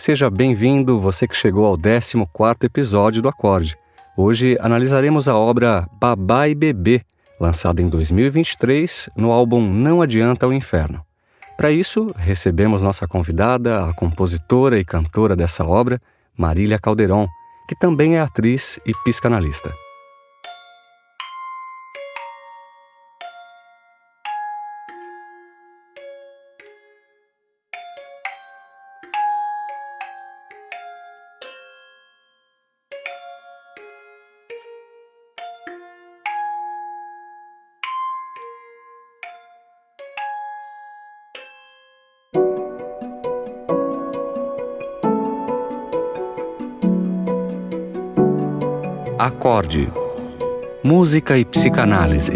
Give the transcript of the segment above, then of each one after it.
Seja bem-vindo, você que chegou ao 14º episódio do Acorde. Hoje analisaremos a obra Babá e Bebê, lançada em 2023 no álbum Não Adianta o Inferno. Para isso, recebemos nossa convidada, a compositora e cantora dessa obra, Marília Calderon, que também é atriz e psicanalista. Acorde. Música e psicanálise.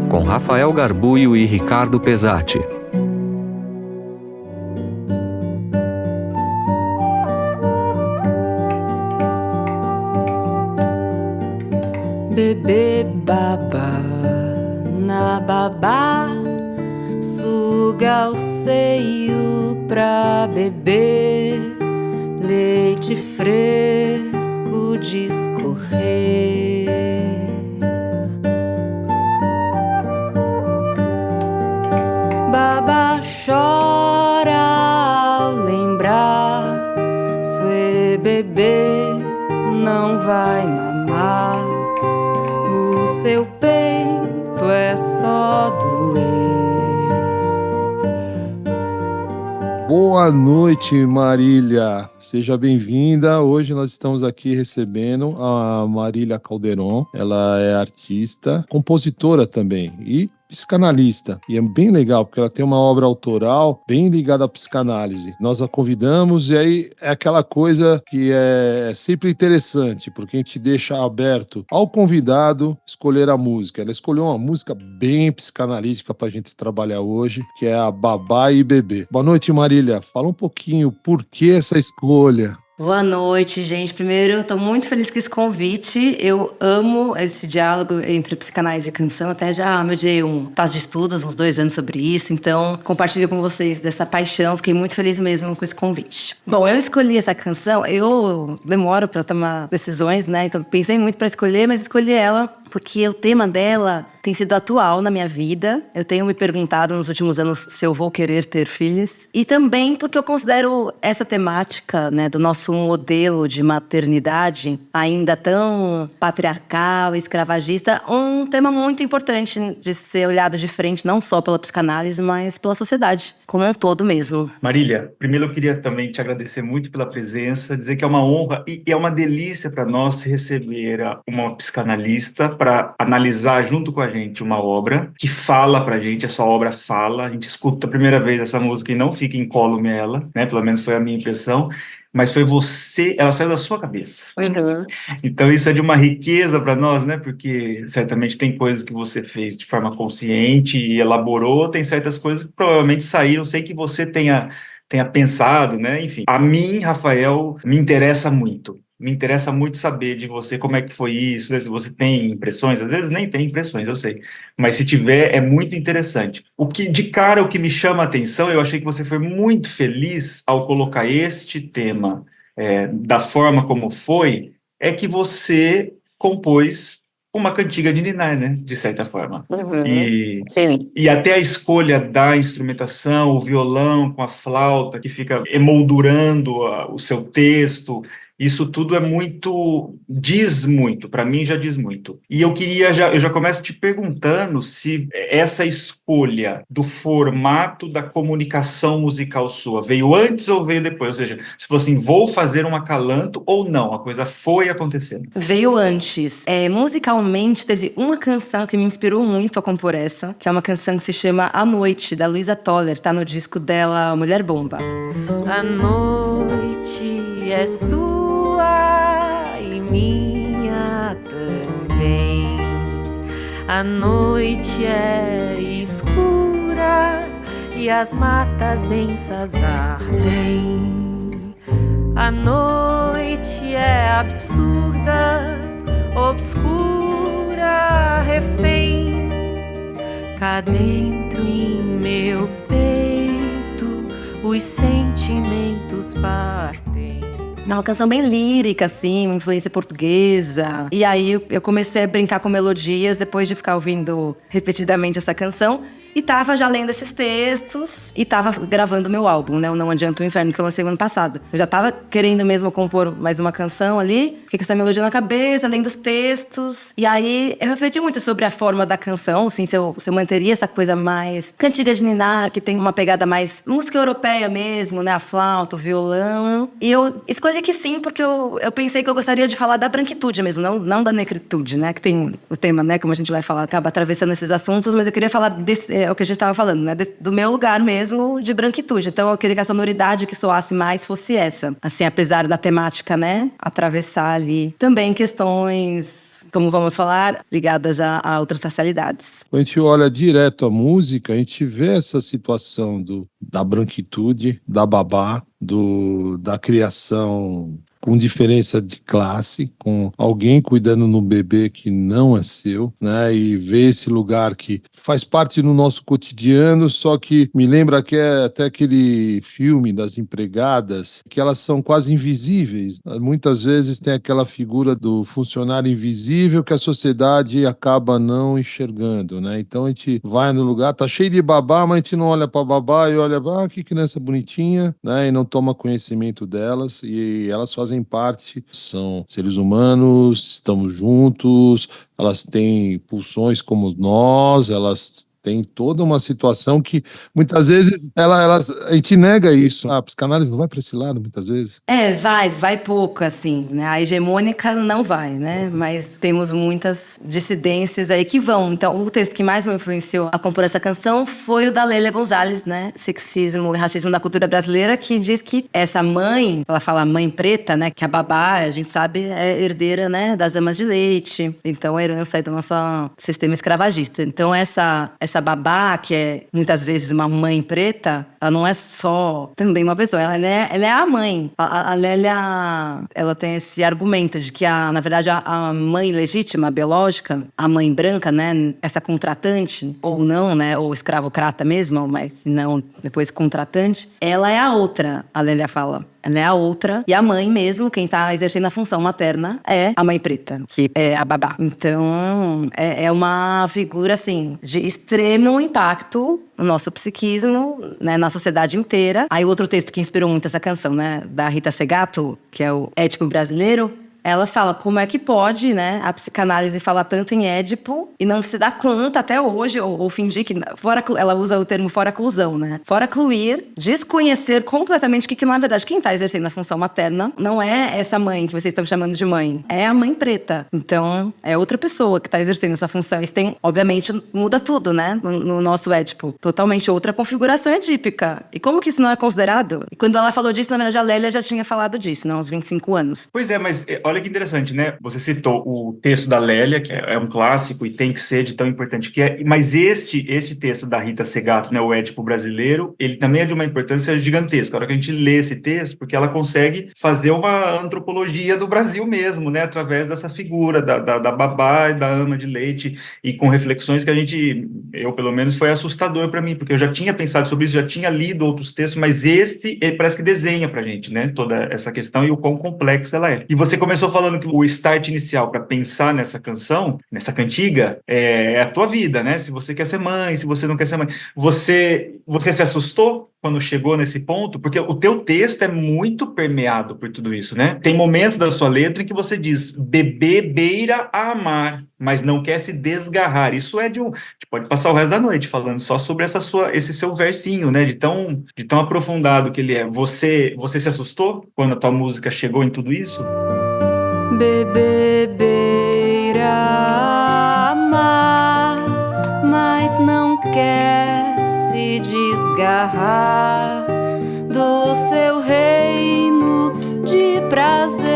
Com Rafael Garbuio e Ricardo Pesati. Bebê babá na babá, suga o seio pra beber, leite fresco de escorrer. Babá chora ao lembrar, sue bebê não vai mamar, o seu peito é só doer. Boa noite, Marília. Seja bem-vinda. Hoje nós estamos aqui recebendo a Marília Calderon. Ela é artista, compositora também e psicanalista. E é bem legal, porque ela tem uma obra autoral bem ligada à psicanálise. Nós a convidamos e aí é aquela coisa que é sempre interessante, porque a gente deixa aberto ao convidado escolher a música. Ela escolheu uma música bem psicanalítica pra gente trabalhar hoje, que é a Babá e Bebê. Boa noite, Marília. Fala um pouquinho por que essa escolha. Boa noite, gente. Primeiro, eu tô muito feliz com esse convite. Eu amo esse diálogo entre psicanálise e canção. Até já mediei fase de estudos, uns 2 anos sobre isso. Então, compartilho com vocês dessa paixão. Fiquei muito feliz mesmo com esse convite. Bom, eu escolhi essa canção. Eu demoro pra tomar decisões, né? Então, pensei muito pra escolher, mas escolhi ela porque o tema dela tem sido atual na minha vida. Eu tenho me perguntado nos últimos anos se eu vou querer ter filhos. E também porque eu considero essa temática, né, do nosso modelo de maternidade, ainda tão patriarcal, escravagista, um tema muito importante de ser olhado de frente, não só pela psicanálise, mas pela sociedade como um todo mesmo. Marília, primeiro eu queria também te agradecer muito pela presença, dizer que é uma honra e é uma delícia para nós receber uma psicanalista para analisar junto com a gente uma obra que fala pra gente, a sua obra fala, a gente escuta a primeira vez essa música e não fica incólume ela, né, pelo menos foi a minha impressão, mas foi você, ela saiu da sua cabeça. Uhum. Então isso é de uma riqueza para nós, né, porque certamente tem coisas que você fez de forma consciente e elaborou, tem certas coisas que provavelmente saíram sem que você tenha pensado, né, enfim. A mim, Rafael, me interessa muito. Me interessa muito saber de você como é que foi isso, né? Se você tem impressões, às vezes nem tem impressões, eu sei, mas se tiver, é muito interessante. O que me chama a atenção, eu achei que você foi muito feliz ao colocar este tema da forma como foi, é que você compôs uma cantiga de ninar, né? De certa forma. Uhum. Sim. E até a escolha da instrumentação, o violão com a flauta, que fica emoldurando o seu texto, isso tudo diz muito, para mim já diz muito. E eu já começo te perguntando se essa escolha do formato da comunicação musical sua veio antes ou veio depois, ou seja, se fosse assim, vou fazer um acalanto ou não, a coisa foi acontecendo. Veio antes. Musicalmente, teve uma canção que me inspirou muito a compor essa, que é uma canção que se chama A Noite, da Luísa Toller, tá no disco dela Mulher Bomba. A noite é sua e minha também. A noite é escura e as matas densas ardem. A noite é absurda, obscura, refém. Cá dentro em meu peito os sentimentos partem. É uma canção bem lírica, assim, uma influência portuguesa. E aí eu comecei a brincar com melodias depois de ficar ouvindo repetidamente essa canção. E tava já lendo esses textos e tava gravando meu álbum, né? O Não Adianta o Inferno, que eu lancei o ano passado. Eu já tava querendo mesmo compor mais uma canção ali, fiquei com essa melodia na cabeça, lendo os textos. E aí eu refleti muito sobre a forma da canção, assim, se eu manteria essa coisa mais cantiga de ninar, que tem uma pegada mais música europeia mesmo, né? A flauta, o violão. E eu escolhi que sim, porque eu pensei que eu gostaria de falar da branquitude mesmo, não da negritude, né? Que tem o tema, né? Como a gente vai falar, acaba atravessando esses assuntos, mas eu queria falar desse... É o que a gente estava falando, né? Do meu lugar mesmo de branquitude. Então, eu queria que a sonoridade que soasse mais fosse essa. Assim, apesar da temática, né? Atravessar ali também questões, como vamos falar, ligadas a outras racialidades. Quando a gente olha direto a música, a gente vê essa situação da branquitude, da babá, da criação com diferença de classe, com alguém cuidando no bebê que não é seu, né? E ver esse lugar que faz parte do nosso cotidiano, só que me lembra que é até aquele filme das empregadas, que elas são quase invisíveis. Muitas vezes tem aquela figura do funcionário invisível que a sociedade acaba não enxergando, né? Então a gente vai no lugar, tá cheio de babá, mas a gente não olha para babá e olha, que criança bonitinha, né? E não toma conhecimento delas, e elas fazem parte, são seres humanos, estamos juntos, elas têm pulsões como nós, elas têm toda uma situação que muitas vezes a gente nega isso. A psicanálise não vai para esse lado muitas vezes? Vai pouco, assim, né? A hegemônica não vai, né? Mas temos muitas dissidências aí que vão. Então, o texto que mais me influenciou a compor essa canção foi o da Lélia Gonzalez, né? Sexismo e Racismo da Cultura Brasileira, que diz que essa mãe, ela fala mãe preta, né? Que a babá, a gente sabe, é herdeira, né? Das amas de leite. Então, a herança aí do nosso sistema escravagista. Então, essa babá, que é muitas vezes uma mãe preta, ela não é só também uma pessoa, ela é a mãe. A Lélia, ela tem esse argumento de que, na verdade, a mãe legítima, a biológica, a mãe branca, né, essa contratante, ou não, né, ou escravocrata mesmo, mas não, depois contratante, ela é a outra, a Lélia fala. Ela é a outra, e a mãe mesmo, quem tá exercendo a função materna, é a mãe preta, que é a babá. Então, é uma figura, assim, de extremo impacto no nosso psiquismo, né, na sociedade inteira. Aí, o outro texto que inspirou muito essa canção, né, da Rita Segato, que é o Édipo Brasileiro, ela fala como é que pode, né, a psicanálise falar tanto em Édipo e não se dar conta até hoje, ou fingir que... ela usa o termo fora-clusão, né? Fora-cluir, desconhecer completamente que na verdade, quem está exercendo a função materna não é essa mãe que vocês estão chamando de mãe. É a mãe preta. Então, é outra pessoa que está exercendo essa função. Isso tem, obviamente, muda tudo, né? No nosso Édipo. Totalmente outra configuração edípica. E como que isso não é considerado? E quando ela falou disso, na verdade, a Lélia já tinha falado disso, né? Uns 25 anos. Pois é, mas olha que interessante, né? Você citou o texto da Lélia, que é um clássico e tem que ser de tão importante que é, mas este texto da Rita Segato, né, o Édipo Brasileiro, ele também é de uma importância gigantesca. A hora que a gente lê esse texto, porque ela consegue fazer uma antropologia do Brasil mesmo, né, através dessa figura da babá e da ama de leite, e com reflexões que eu pelo menos, foi assustador para mim, porque eu já tinha pensado sobre isso, já tinha lido outros textos, mas ele parece que desenha pra gente, né, toda essa questão e o quão complexa ela é. E você começou falando que o start inicial para pensar nessa canção, nessa cantiga, é a tua vida, né? Se você quer ser mãe, se você não quer ser mãe. Você se assustou quando chegou nesse ponto? Porque o teu texto é muito permeado por tudo isso, né? Tem momentos da sua letra em que você diz, bebê beira a amar, mas não quer se desgarrar. Isso é a gente pode passar o resto da noite falando só sobre esse seu versinho, né? De tão aprofundado que ele é. Você se assustou quando a tua música chegou em tudo isso? Bebê beira amar, mas não quer se desgarrar do seu reino de prazer.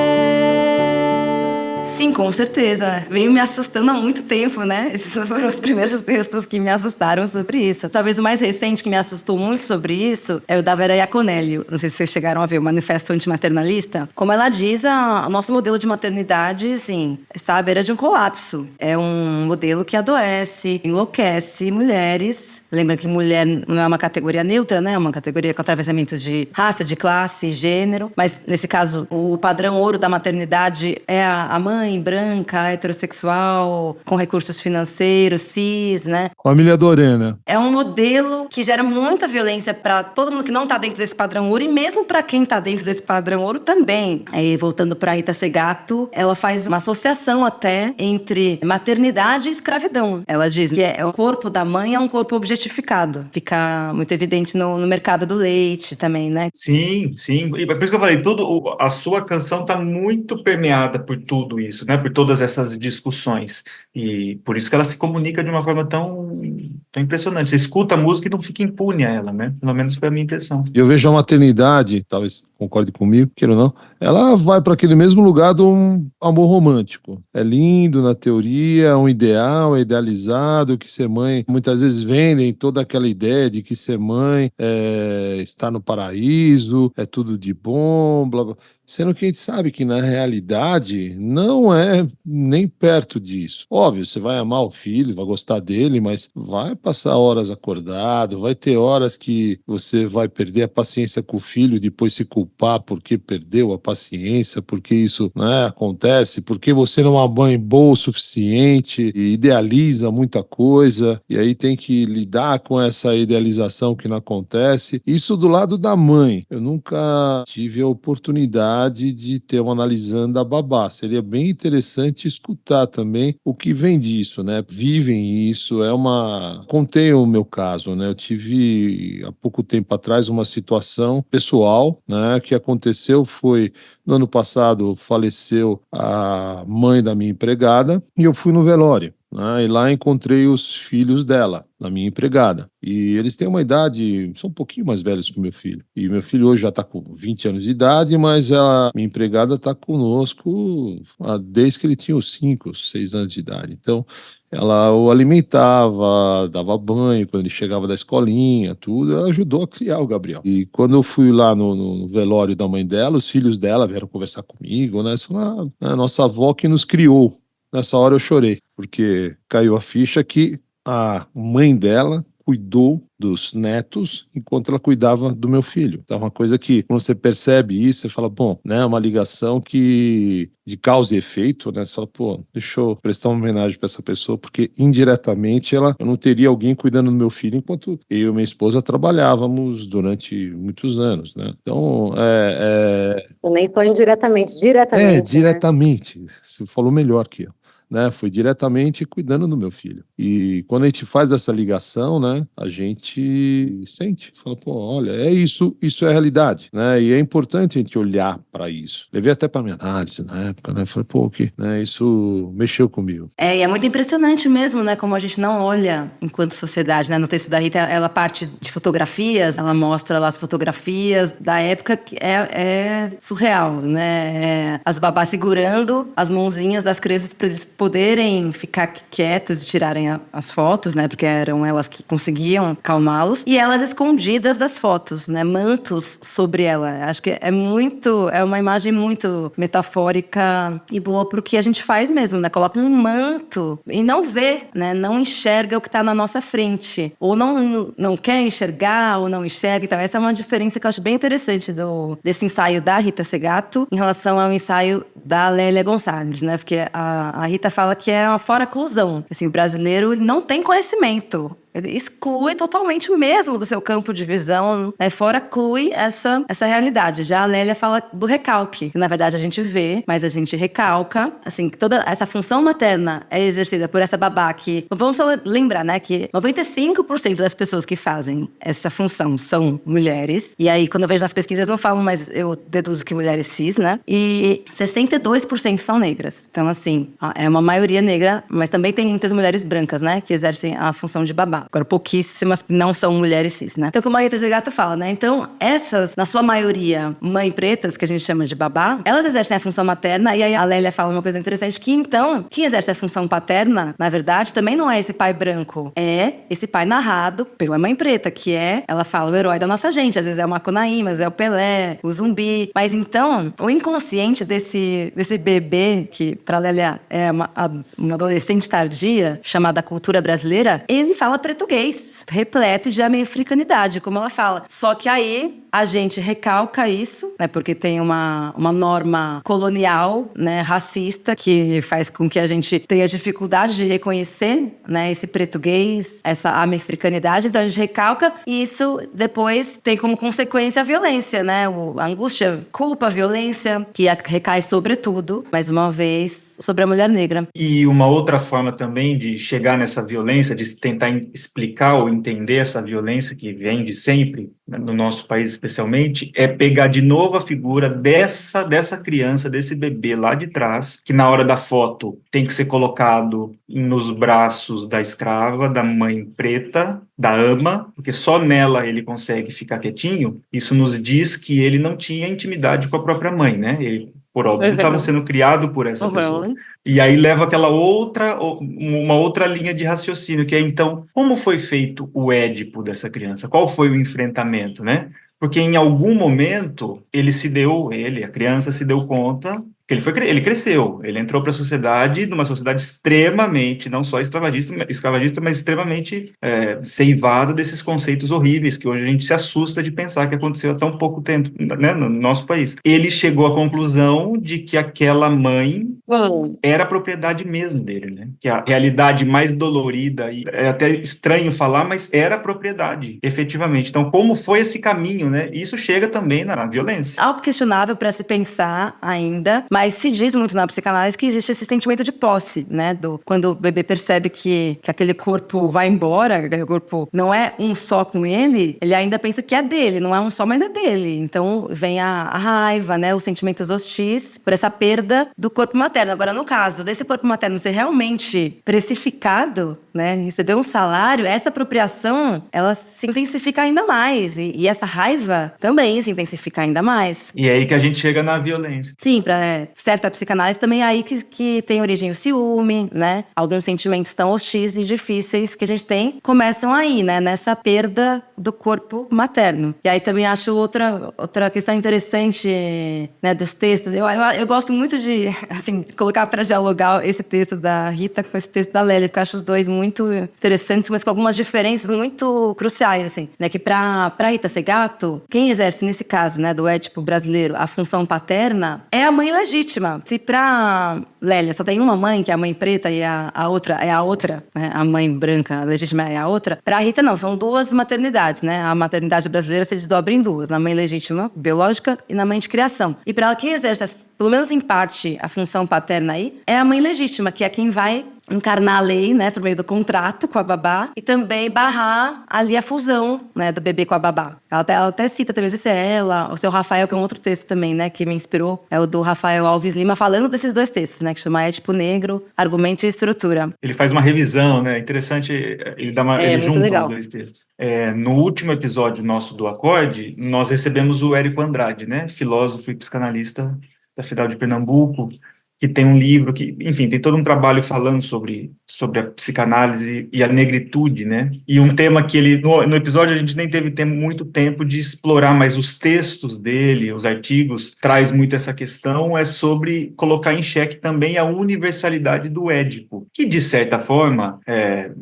Sim, com certeza. Venho me assustando há muito tempo, né? Esses foram os primeiros textos que me assustaram sobre isso. Talvez o mais recente que me assustou muito sobre isso é o da Vera Iaconelli. Não sei se vocês chegaram a ver o Manifesto Antimaternalista. Como ela diz, o nosso modelo de maternidade, assim, está à beira de um colapso. É um modelo que adoece, enlouquece mulheres. Lembra que mulher não é uma categoria neutra, né? É uma categoria com atravessamentos de raça, de classe, gênero. Mas, nesse caso, o padrão ouro da maternidade é a mãe branca, heterossexual, com recursos financeiros, cis, né? Família Dorena. É um modelo que gera muita violência para todo mundo que não está dentro desse padrão ouro e mesmo para quem está dentro desse padrão ouro também. Aí, voltando para Rita Segato, ela faz uma associação até entre maternidade e escravidão. Ela diz que o corpo da mãe é um corpo objetificado. Fica muito evidente no mercado do leite também, né? Sim, sim. E por isso que eu falei, a sua canção está muito permeada por tudo isso, né? Por todas essas discussões. E por isso que ela se comunica de uma forma tão impressionante. Você escuta a música e não fica impune a ela, né? Pelo menos foi a minha impressão. E eu vejo a maternidade, talvez concorde comigo, queira ou não, ela vai para aquele mesmo lugar de um amor romântico. É lindo na teoria, é um ideal, é idealizado, que ser mãe, muitas vezes vendem toda aquela ideia de que ser mãe é estar no paraíso, é tudo de bom, blá blá. Sendo que a gente sabe que na realidade não é nem perto disso. Óbvio, você vai amar o filho, vai gostar dele, mas vai passar horas acordado, vai ter horas que você vai perder a paciência com o filho, depois se culpar porque perdeu a paciência, porque isso, né, acontece, porque você não é uma mãe boa o suficiente e idealiza muita coisa, e aí tem que lidar com essa idealização que não acontece. Isso do lado da mãe. Eu nunca tive a oportunidade de ter uma analisando a babá. Seria bem interessante escutar também o que vem disso, né? Vivem isso, Contei o meu caso, né? Eu tive, há pouco tempo atrás, uma situação pessoal, né? Que aconteceu foi, no ano passado, faleceu a mãe da minha empregada e eu fui no velório. E lá encontrei os filhos dela, da minha empregada. E eles têm uma idade, são um pouquinho mais velhos que o meu filho. E meu filho hoje já está com 20 anos de idade, mas a minha empregada está conosco desde que ele tinha os 5, 6 anos de idade. Então, ela o alimentava, dava banho quando ele chegava da escolinha, tudo. Ela ajudou a criar o Gabriel. E quando eu fui lá no velório da mãe dela, os filhos dela vieram conversar comigo, né? Eles falaram, a nossa avó que nos criou. Nessa hora eu chorei, porque caiu a ficha que a mãe dela cuidou dos netos enquanto ela cuidava do meu filho. Então é uma coisa que, quando você percebe isso, você fala, bom, né, uma ligação de causa e efeito, né? Você fala, pô, deixa eu prestar uma homenagem para essa pessoa, porque indiretamente eu não teria alguém cuidando do meu filho enquanto eu e minha esposa trabalhávamos durante muitos anos, né? Então, Nem foi indiretamente, diretamente. Diretamente. Né? Você falou melhor que eu. Né, foi diretamente cuidando do meu filho. E quando a gente faz essa ligação, né, a gente sente, fala, pô, olha, isso é a realidade, né, e é importante a gente olhar para isso. Levei até para minha análise na época, né, falei, pô, né, isso mexeu comigo. E é muito impressionante mesmo, né, como a gente não olha enquanto sociedade, né, no texto da Rita, ela parte de fotografias, ela mostra lá as fotografias da época que é surreal, né, as babás segurando as mãozinhas das crianças para eles poderem ficar quietos e tirarem as fotos, né? Porque eram elas que conseguiam acalmá-los. E elas escondidas das fotos, né? Mantos sobre ela. Acho que é uma imagem muito metafórica e boa pro que a gente faz mesmo, né? Coloca um manto e não vê, né? Não enxerga o que tá na nossa frente. Ou não quer enxergar, ou não enxerga. Então, essa é uma diferença que eu acho bem interessante desse ensaio da Rita Segato em relação ao ensaio da Lélia Gonçalves, né? Porque a Rita fala que é uma fora-clusão. Assim, o brasileiro ele não tem conhecimento. Ele exclui totalmente mesmo do seu campo de visão, né? Fora-clui essa realidade. Já a Lélia fala do recalque, que na verdade a gente vê, mas a gente recalca. Assim, toda essa função materna é exercida por essa babá que... Vamos só lembrar, né, que 95% das pessoas que fazem essa função são mulheres. E aí, quando eu vejo nas pesquisas, não falam, mas eu deduzo que mulheres cis, né? E 62% são negras. Então, assim, é uma maioria negra, mas também tem muitas mulheres brancas, né, que exercem a função de babá. agora pouquíssimas não são mulheres cis, né? Então, como a Rita Segato fala, né? Então, essas, na sua maioria, mãe pretas, que a gente chama de babá, elas exercem a função materna, e aí a Lélia fala uma coisa interessante, que então, quem exerce a função paterna, na verdade, também não é esse pai branco, é esse pai narrado pela mãe preta, que é, ela fala, o herói da nossa gente, às vezes é o Macunaíma, às vezes é o Pelé, o Zumbi, mas então, o inconsciente desse bebê, que pra Lélia é uma adolescente tardia, chamada cultura brasileira, ele fala português, repleto de americanidade, como ela fala. Só que aí a gente recalca isso, né, porque tem uma norma colonial, né, racista, que faz com que a gente tenha dificuldade de reconhecer, né, esse português, essa americanidade. Então a gente recalca e isso depois tem como consequência a violência, né, a angústia, culpa, a violência, que recai sobretudo, mais uma vez, sobre a mulher negra. E uma outra forma também de chegar nessa violência, de tentar explicar ou entender essa violência que vem de sempre, né, no nosso país especialmente, é pegar de novo a figura dessa criança, desse bebê lá de trás, que na hora da foto tem que ser colocado nos braços da escrava, da mãe preta, da ama, porque só nela ele consegue ficar quietinho. Isso nos diz que ele não tinha intimidade com a própria mãe, né? Ele, por óbvio, estava sendo criado por essa pessoa. E aí leva uma outra linha de raciocínio, que é, então, como foi feito o Édipo dessa criança? Qual foi o enfrentamento, né? Porque em algum momento a criança se deu conta que ele cresceu, ele entrou para a sociedade, numa sociedade extremamente, não só escravagista, mas extremamente ceivada desses conceitos horríveis, que hoje a gente se assusta de pensar que aconteceu há tão pouco tempo, né, no nosso país. Ele chegou à conclusão de que aquela mãe era a propriedade mesmo dele, né? Que a realidade mais dolorida, e é até estranho falar, mas era a propriedade, efetivamente. Então, como foi esse caminho, né? Isso chega também na violência. Algo questionável para se pensar ainda, mas se diz muito na psicanálise que existe esse sentimento de posse, né? Quando o bebê percebe que aquele corpo vai embora, aquele corpo não é um só com ele, ele ainda pensa que é dele, não é um só, mas é dele. Então vem a raiva, né? Os sentimentos hostis por essa perda do corpo materno. Agora, no caso desse corpo materno ser realmente precificado, né? Receber um salário, essa apropriação, ela se intensifica ainda mais. E essa raiva também se intensifica ainda mais. E é aí que a gente chega na violência. Sim, para certa psicanálise também é aí que tem origem o ciúme, né? Alguns sentimentos tão hostis e difíceis que a gente tem começam aí, né? Nessa perda do corpo materno. E aí também acho outra questão interessante, né, dos textos. Eu gosto muito de, assim, colocar para dialogar esse texto da Rita com esse texto da Lélia, porque eu acho os dois muito interessantes, mas com algumas diferenças muito cruciais, assim, né? Que para Rita Segato, quem exerce nesse caso, né, do Édipo brasileiro, a função paterna é a mãe legítima. Se pra Lélia só tem uma mãe, que é a mãe preta, e a outra é a outra, né? A mãe branca, a legítima é a outra. Pra Rita, não, são duas maternidades, né? A maternidade brasileira se desdobra em duas, na mãe legítima, biológica, e na mãe de criação. E pra ela, quem exerce, pelo menos em parte, a função paterna aí, é a mãe legítima, que é quem vai encarnar a lei, né, por meio do contrato com a babá, e também barrar ali a fusão, né, do bebê com a babá. Ela até cita também, se é ela, o seu Rafael, que é um outro texto também, né, que me inspirou, é o do Rafael Alves Lima, falando desses dois textos, né, que chama Édipo Negro, Argumento e Estrutura. Ele faz uma revisão, né, interessante, ele junta legal. os dois textos. No último episódio nosso do Acorde, nós recebemos o Érico Andrade, né, filósofo e psicanalista da Federal de Pernambuco, que tem um livro que, enfim, tem todo um trabalho falando sobre a psicanálise e a negritude, né? E um tema que ele, no episódio a gente nem teve muito tempo de explorar, mas os textos dele, os artigos, traz muito essa questão, é sobre colocar em xeque também a universalidade do Édipo, que de certa forma,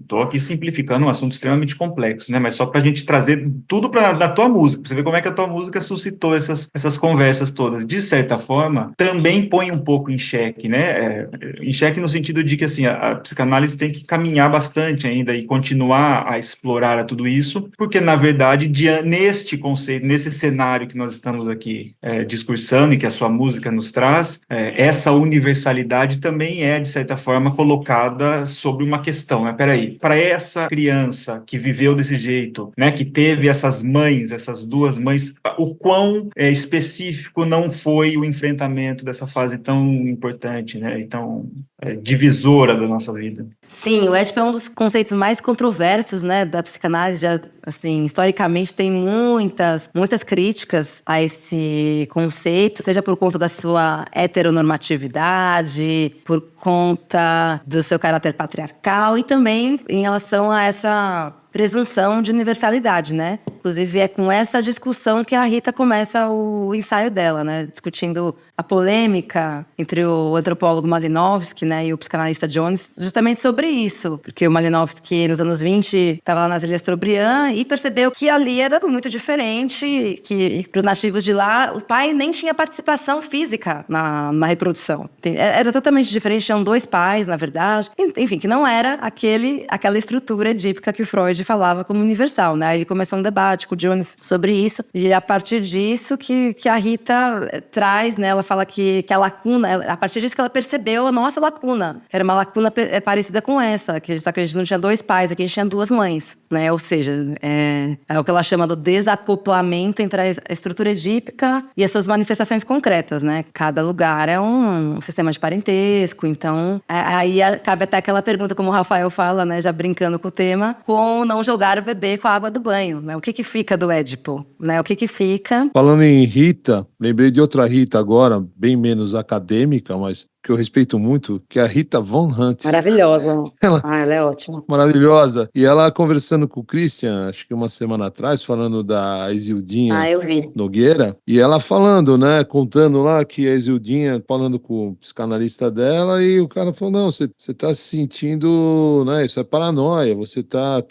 estou aqui simplificando um assunto extremamente complexo, né? Mas só para a gente trazer tudo da tua música, pra você ver como é que a tua música suscitou essas conversas todas. De certa forma, também põe um pouco em xeque, né? Em xeque no sentido de que, assim, a psicanálise tem que caminhar bastante ainda e continuar a explorar tudo isso, porque, na verdade, neste conceito, nesse cenário que nós estamos aqui discursando e que a sua música nos traz, essa universalidade também é, de certa forma, colocada sobre uma questão, né? Peraí, para essa criança que viveu desse jeito, né, que teve essas mães, essas duas mães, o quão específico não foi o enfrentamento dessa fase tão importante importante, né? Então, é divisora da nossa vida. Sim, o Édipo é um dos conceitos mais controversos, né, da psicanálise. Já, assim, historicamente tem muitas críticas a esse conceito, seja por conta da sua heteronormatividade, por conta do seu caráter patriarcal e também em relação a essa presunção de universalidade, né? Inclusive, é com essa discussão que a Rita começa o ensaio dela, né? Discutindo a polêmica entre o antropólogo Malinowski, né, e o psicanalista Jones, justamente sobre isso. Porque o Malinowski, nos anos 20, estava lá nas Ilhas Trobriand e percebeu que ali era muito diferente, que para os nativos de lá, o pai nem tinha participação física na reprodução. Era totalmente diferente, tinham 2 pais, na verdade. Enfim, que não era aquela estrutura edípica que o Freud falava como universal, né? Aí ele começou um debate com o Jones sobre isso, e a partir disso que a Rita traz, né? Ela fala que a lacuna, a partir disso que ela percebeu a nossa lacuna, que era uma lacuna parecida com essa, só que a gente não tinha 2 pais, aqui a gente tinha 2 mães, né? Ou seja, é o que ela chama do desacoplamento entre a estrutura edípica e as suas manifestações concretas, né? Cada lugar é um sistema de parentesco, então aí cabe até aquela pergunta, como o Rafael fala, né? Já brincando com o tema, com não jogar o bebê com a água do banho, né? O que fica do Édipo, né? O que fica... Falando em Rita, lembrei de outra Rita agora, bem menos acadêmica, mas que eu respeito muito, que é a Rita Von Hunt. Maravilhosa. Ela é ótima. Maravilhosa. E ela conversando com o Christian, acho que uma semana atrás, falando da Isildinha eu vi. Nogueira, e ela falando, né, contando lá que a Isildinha, falando com o psicanalista dela, e o cara falou, não, você tá se sentindo, né, isso é paranoia, você tá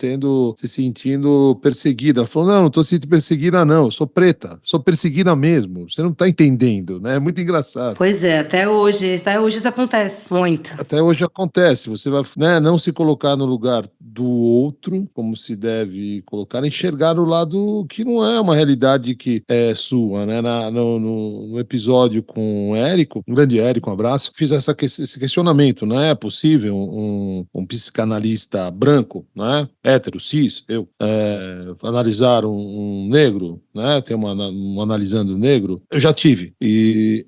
se sentindo perseguida. Ela falou, não tô se sentindo perseguida não, eu sou preta, sou perseguida mesmo, você não tá entendendo, né, é muito engraçado. Pois é, até hoje isso acontece muito. Até hoje acontece, você vai, né, não se colocar no lugar do outro, como se deve colocar, enxergar o lado que não é uma realidade que é sua, né? No episódio com o Érico, um grande Érico, um abraço, fiz esse questionamento, não é possível um psicanalista branco, né, hétero, cis, analisar um negro, né, ter um analisando negro, eu já tive, e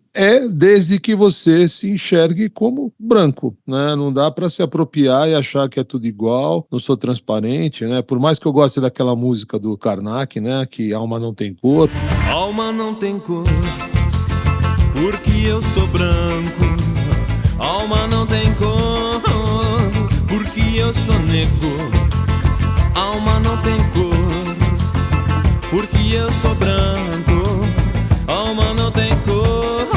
desde que você se enxergue como branco, né? Não dá para se apropriar e achar que é tudo igual, não sou transparente, né? Por mais que eu goste daquela música do Karnak, né? Que alma não tem cor. Alma não tem cor, porque eu sou branco. Alma não tem cor, porque eu sou negro. Alma não tem cor, porque eu sou branco. Alma não tem cor,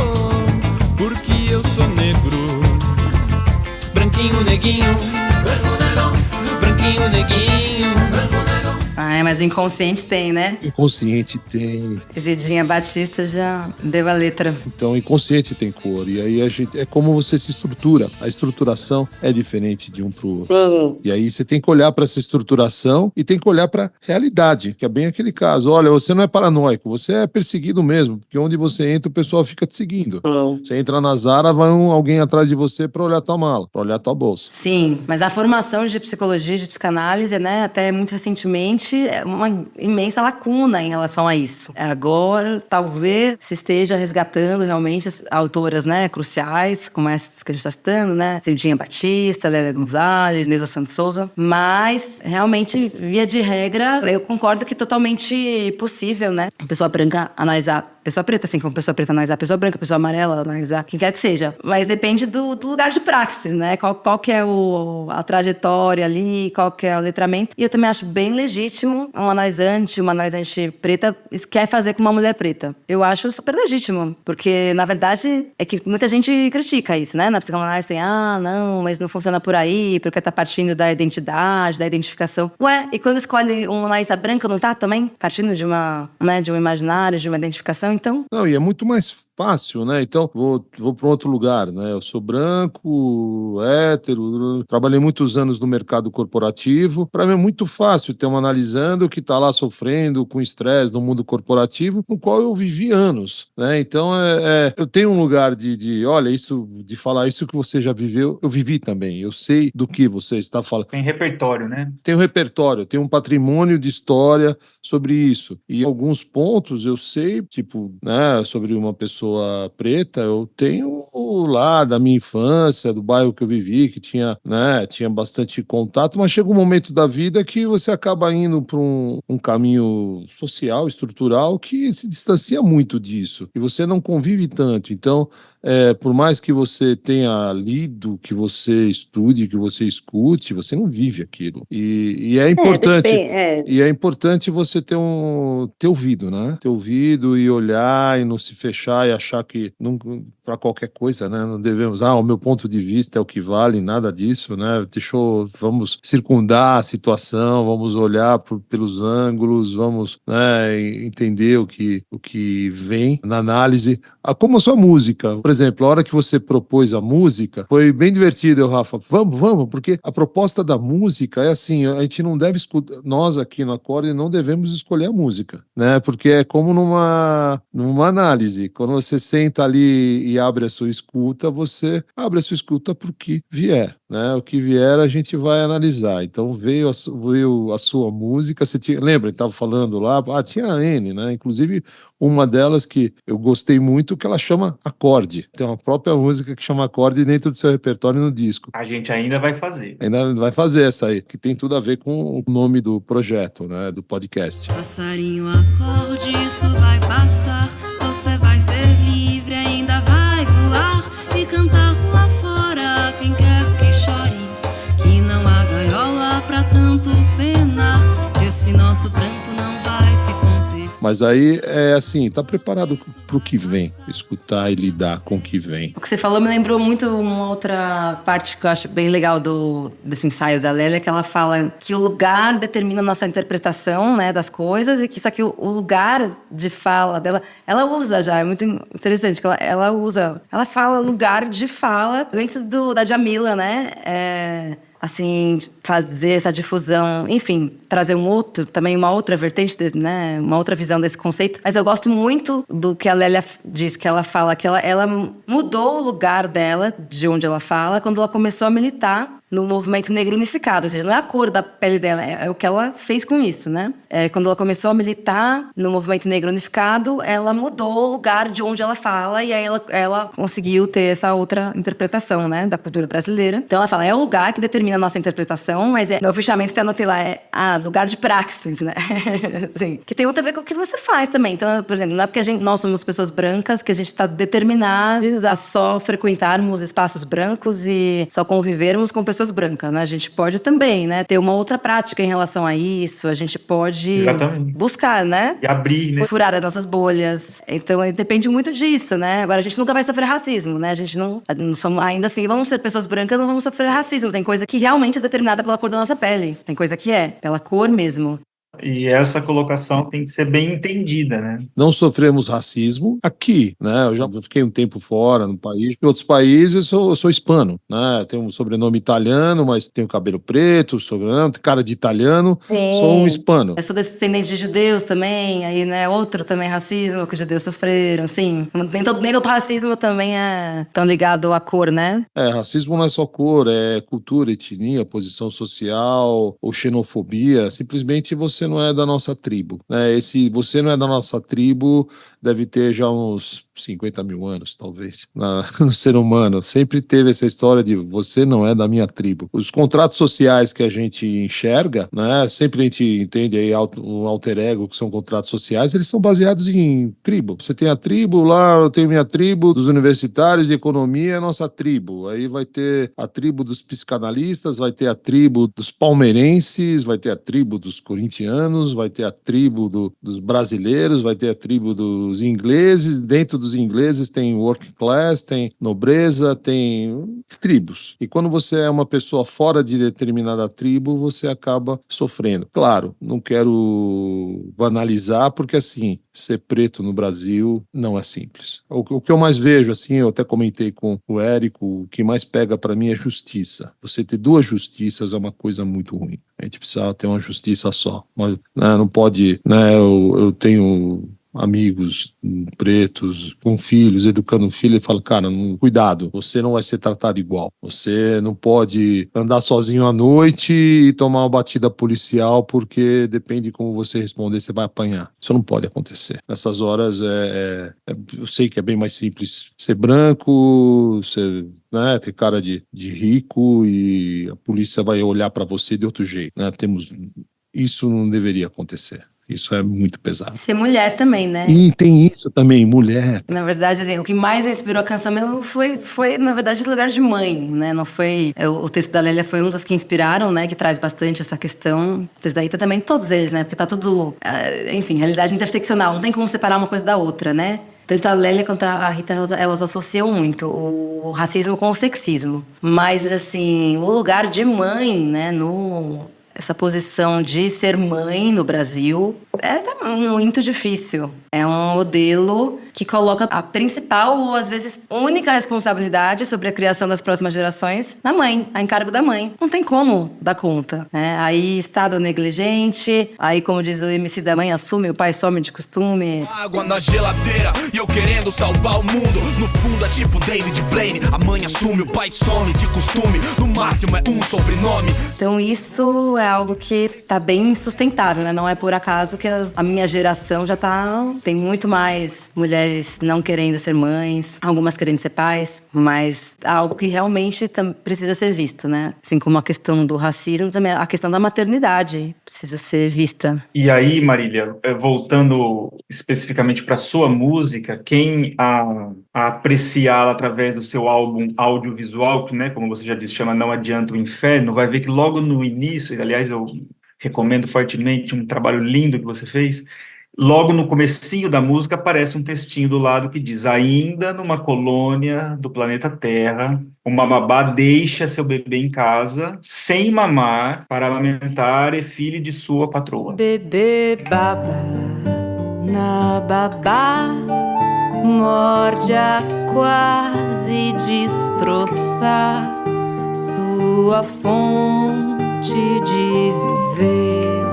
porque eu sou negro. Branquinho, neguinho, branquinho, neguinho. Mas o inconsciente tem, né? Inconsciente tem. Isidinha Batista já deu a letra. Então, o inconsciente tem cor. E aí é como você se estrutura. A estruturação é diferente de um pro outro. Sim. E aí você tem que olhar para essa estruturação e tem que olhar para a realidade, que é bem aquele caso. Olha, você não é paranoico, você é perseguido mesmo, porque onde você entra, o pessoal fica te seguindo. Você entra na Zara, vai alguém atrás de você para olhar tua mala, para olhar tua bolsa. Sim, mas a formação de psicologia, de psicanálise, né, até muito recentemente, é uma imensa lacuna em relação a isso. Agora, talvez se esteja resgatando realmente as autoras, né, cruciais, como essas que a gente está citando, né, Cidinha Batista, Lélia Gonzalez, Neuza Santos Souza, mas realmente, via de regra, eu concordo que é totalmente possível, né, a pessoa branca analisar pessoa preta, assim como pessoa preta analisar pessoa branca, pessoa amarela analisar quem quer que seja. Mas depende do lugar de praxis, né? Qual que é a trajetória ali, qual que é o letramento. E eu também acho bem legítimo uma analisante preta quer fazer com uma mulher preta. Eu acho super legítimo, porque, na verdade, é que muita gente critica isso, né? Na psicanálise tem, não, mas não funciona por aí, porque tá partindo da identidade, da identificação. Ué, e quando escolhe uma analista branca, não tá também? Partindo de de um imaginário, de uma identificação, então... Não, e é muito mais fácil, né? Então, vou para outro lugar, né? Eu sou branco, hétero, trabalhei muitos anos no mercado corporativo. Para mim é muito fácil ter um analisando que está lá sofrendo com estresse no mundo corporativo, no qual eu vivi anos, né? Então, eu tenho um lugar olha, isso, de falar isso que você já viveu, eu vivi também. Eu sei do que você está falando. Tem repertório, né? Tem um repertório, tem um patrimônio de história sobre isso. E alguns pontos eu sei, tipo, né, sobre uma pessoa preta, eu tenho lá da minha infância, do bairro que eu vivi, que tinha, né, tinha bastante contato, mas chega um momento da vida que você acaba indo para um caminho social, estrutural, que se distancia muito disso, e você não convive tanto. Então, por mais que você tenha lido, que você estude, que você escute, você não vive aquilo. E é importante. E é importante você ter ouvido, né? Ter ouvido e olhar e não se fechar e achar que para qualquer coisa, né? Não devemos, o meu ponto de vista é o que vale, nada disso, né? Vamos circundar a situação, vamos olhar pelos ângulos, vamos, né, entender o que vem na análise. Como a sua música, por exemplo, a hora que você propôs a música, foi bem divertido, Rafa. Vamos, porque a proposta da música é assim, a gente não deve escutar, nós aqui no Acorde não devemos escolher a música, né? Porque é como numa análise, quando você senta ali e abre a sua escuta, você abre a sua escuta para o que vier, né? O que vier a gente vai analisar. Então veio a sua música, lembra, estava falando lá, tinha a N, né? Inclusive uma delas que eu gostei muito, que ela chama Acorde. Tem uma própria música que chama Acorde dentro do seu repertório no disco. A gente ainda vai fazer. Ainda vai fazer essa aí, que tem tudo a ver com o nome do projeto, né, do podcast. Passarinho, acorde, isso vai passar. Você vai ser livre, ainda vai voar e cantar lá fora. Quem quer que chore, que não há gaiola pra tanto penar. Esse nosso pranto não vai se conter. Mas aí é assim, tá preparado pro que vem, escutar e lidar com o que vem. O que você falou me lembrou muito uma outra parte que eu acho bem legal desse ensaio da Lélia, que ela fala que o lugar determina a nossa interpretação, né, das coisas, e que só que o lugar de fala dela, ela usa já, é muito interessante, que ela fala lugar de fala antes da Djamila, né, assim, fazer essa difusão, enfim, trazer uma outra vertente, né, uma outra visão desse conceito. Mas eu gosto muito do que a Lélia diz, que ela fala que ela mudou o lugar dela, de onde ela fala, quando ela começou a militar no movimento negro unificado, ou seja, não é a cor da pele dela, é o que ela fez com isso, né? Quando ela começou a militar no movimento negro unificado, ela mudou o lugar de onde ela fala, e aí ela conseguiu ter essa outra interpretação, né, da cultura brasileira. Então ela fala, é o lugar que determina a nossa interpretação, mas no fechamento que eu anotei lá, lugar de praxis, né? Assim, que tem muito a ver com o que você faz também. Então, por exemplo, não é porque nós somos pessoas brancas que a gente está determinados a só frequentarmos espaços brancos e só convivermos com pessoas brancas, né? A gente pode também, né, ter uma outra prática em relação a isso, a gente pode buscar, né? E abrir, né? Furar as nossas bolhas. Então, depende muito disso, né? Agora, a gente nunca vai sofrer racismo, né? A gente não somos, ainda assim, vamos ser pessoas brancas, não vamos sofrer racismo. Tem coisa que realmente é determinada pela cor da nossa pele. Tem coisa que pela cor mesmo. E essa colocação tem que ser bem entendida, né? Não sofremos racismo aqui, né? Eu já fiquei um tempo fora no país. Em outros países eu sou hispano, né? Tenho um sobrenome italiano, mas tenho cabelo preto, sobrenome, cara de italiano. Sim. Sou um hispano. Eu sou descendente de judeus também, aí, né? Outro também racismo que os judeus sofreram, sim. Nem todo racismo também é tão ligado à cor, né? Racismo não é só cor, é cultura, etnia, posição social ou xenofobia. Simplesmente você não é da nossa tribo, né? Esse você não é da nossa tribo deve ter já uns 50 mil anos, talvez, no ser humano. Sempre teve essa história de você não é da minha tribo. Os contratos sociais que a gente enxerga, né? Sempre a gente entende aí um alter ego, que são contratos sociais, eles são baseados em tribo. Você tem a tribo lá, eu tenho minha tribo dos universitários de economia, é a nossa tribo. Aí vai ter a tribo dos psicanalistas, vai ter a tribo dos palmeirenses, vai ter a tribo dos corintianos, vai ter a tribo dos brasileiros, vai ter a tribo dos ingleses. Dentro dos ingleses tem working class, tem nobreza, tem tribos. E quando você é uma pessoa fora de determinada tribo, você acaba sofrendo. Claro, não quero banalizar, porque assim, ser preto no Brasil não é simples. O que eu mais vejo, assim, eu até comentei com o Érico, o que mais pega para mim é justiça. Você ter duas justiças é uma coisa muito ruim. A gente precisa ter uma justiça só. Mas, né, não pode, né, eu tenho amigos pretos com filhos, educando um filho, ele fala, cara, cuidado, você não vai ser tratado igual. Você não pode andar sozinho à noite e tomar uma batida policial porque depende de como você responder, você vai apanhar. Isso não pode acontecer. Nessas horas, eu sei que é bem mais simples ser branco, ser, né, ter cara de rico e a polícia vai olhar para você de outro jeito, né? Isso não deveria acontecer. Isso é muito pesado. Ser mulher também, né? E tem isso também, mulher. Na verdade, assim, o que mais inspirou a canção mesmo foi na verdade, o lugar de mãe, né? Não foi... O texto da Lélia foi um dos que inspiraram, né? Que traz bastante essa questão. O texto da Rita também, todos eles, né? Porque tá tudo... enfim, realidade interseccional. Não tem como separar uma coisa da outra, né? Tanto a Lélia quanto a Rita, elas associam muito o racismo com o sexismo. Mas, assim, o lugar de mãe, né? Essa posição de ser mãe no Brasil tá muito difícil. É um modelo que coloca a principal ou, às vezes, única responsabilidade sobre a criação das próximas gerações na mãe, a encargo da mãe. Não tem como dar conta, né? Aí, Estado negligente, aí, como diz o MC da mãe, assume, o pai some de costume. Água na geladeira e eu querendo salvar o mundo. No fundo é tipo David Blaine. A mãe assume, o pai some de costume. No máximo é um sobrenome. Então, isso é algo que tá bem sustentável, né? Não é por acaso que a minha geração já tem muito mais mulheres não querendo ser mães, algumas querendo ser pais, mas algo que realmente precisa ser visto, né? Assim como a questão do racismo, também a questão da maternidade precisa ser vista. E aí, Marília, voltando especificamente para sua música, quem a apreciá-la através do seu álbum audiovisual, que, né, como você já disse, chama Não Adianta o Inferno, vai ver que logo no início, e aliás eu recomendo fortemente um trabalho lindo que você fez, logo no comecinho da música aparece um textinho do lado que diz: ainda numa colônia do planeta Terra, uma babá deixa seu bebê em casa, sem mamar, para amamentar e filho de sua patroa. Bebê baba na babá, morde a quase destroçar sua fonte de viver.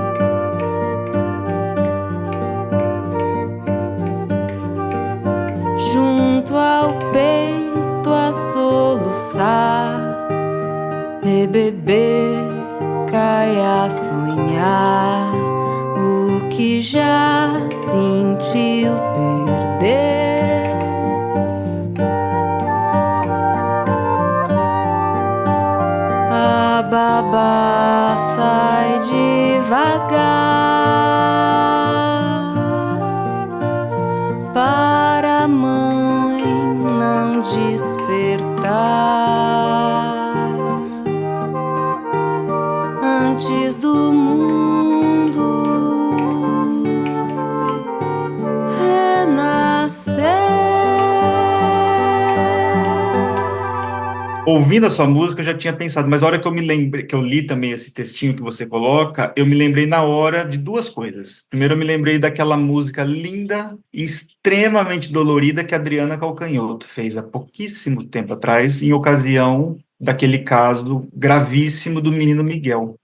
Junto ao peito a soluçar, e bebê cai a sonhar o que já sentiu perder. A babá sai devagar para a mãe não despertar antes do mundo renascer. Ouvindo a sua música, eu já tinha pensado, mas a hora que eu me lembrei, que eu li também esse textinho que você coloca, eu me lembrei na hora de duas coisas. Primeiro, eu me lembrei daquela música linda e extremamente dolorida que a Adriana Calcanhoto fez há pouquíssimo tempo atrás, em ocasião daquele caso gravíssimo do menino Miguel.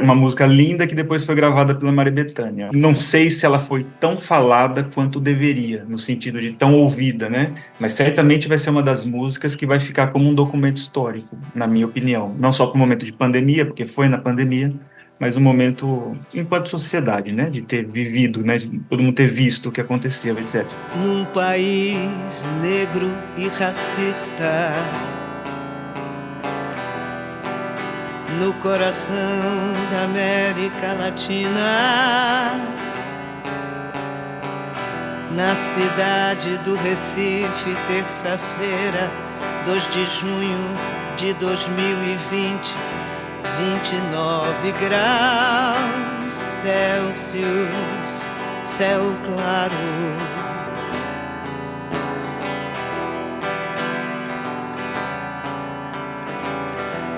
Uma música linda que depois foi gravada pela Maria Bethânia. Não sei se ela foi tão falada quanto deveria, no sentido de tão ouvida, né? Mas certamente vai ser uma das músicas que vai ficar como um documento histórico, na minha opinião. Não só para o momento de pandemia, porque foi na pandemia, mas um momento enquanto sociedade, né? De ter vivido, né? De todo mundo ter visto o que aconteceu, etc. Num país negro e racista, no coração da América Latina, na cidade do Recife, terça-feira, 2 de junho de 2020, 29 graus Celsius, céu claro.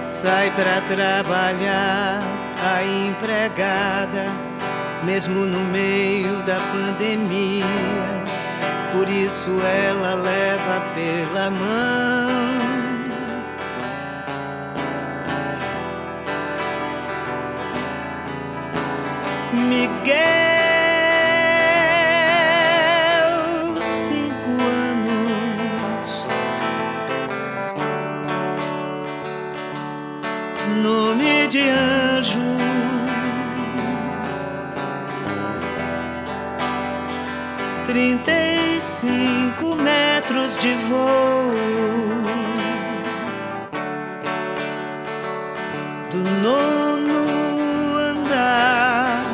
Sai pra trabalhar a empregada, mesmo no meio da pandemia. Por isso ela leva pela mão Miguel, 5 metros de voo do 9º andar,